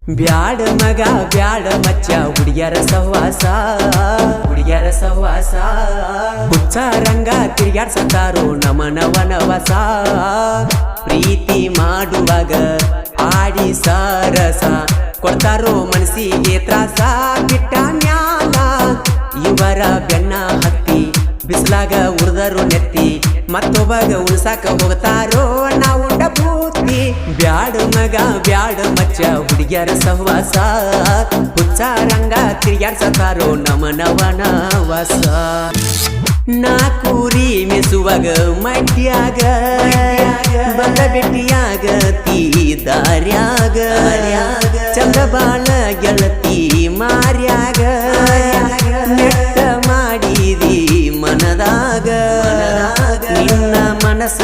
ಬ್ಯಾಡ ಮಗ ಬ್ಯಾಡ ಮಚ್ಚ ಹುಡುಗ್ಯಾರ ಸಹವಾಸ ಹುಚ್ಚಾರಂಗ ತಿರ್ಗಾಡ್ಸತಾರೋ ನಮನವನವಸ ಪ್ರೀತಿ ಮಾಡುವಾಗ ಆಡಿ ಸರಸ ಕೊಡ್ತಾರೋ ಮನಸ್ಸಿಗೆ ತ್ರಾಸ ಬಿಟ್ಟ ಮ್ಯಾಲ ಇವರ ಬೆನ್ನ ಹತ್ತಿ ಬಿಸ್ಲಾಗ ಉರ್ದರು ನೆತ್ತಿ ಮತ್ತೊಬ್ಬಗ ಉಳ್ಸಾಕ ಹೋಗ್ತಾರೋ ನಾವು ಬೂತಿ ಬ್ಯಾಡ ಮಗ ಬ್ಯಾಡ ಮಚ್ಚ ಹುಡುಗ್ಯಾರ ಸಹವಾಸ ಹುಚ್ಚಾರಂಗ ತಿರ್ಗಾಡ್ಸತಾರೋ ನಮನವನವಸ ನಾ ಕೂರಿ ಮೆಸುವಾಗ ಮಡ್ಯಾಗ ಬಂದ ಬೆಟ್ಟಿಯಾಗತಿ ದಾರ್ಯಾಗ ಚಂದ ಬಾಳ ಗೆಳತಿ ಮಾರ್ಯಾಗ ನೆಟ್ಟ ಮಾಡಿದಿ ಮನದಾಗ ನಿನ್ನ ಮನಸ್ಸ